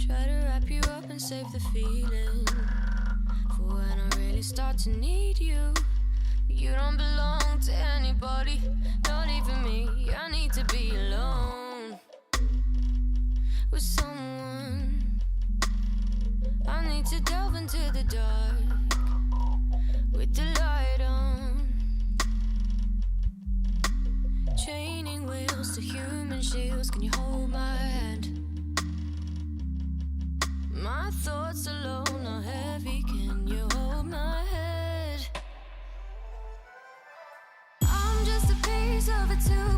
Try to wrap you up and save the feeling for when I really start to need you. You don't belong to anybody, not even me. I need to be alone with someone. I need to delve into the dark with the light on. Chaining wheels to human shields. Can you hold my hand? My thoughts alone are heavy. Can you hold my head? I'm just a piece of it too.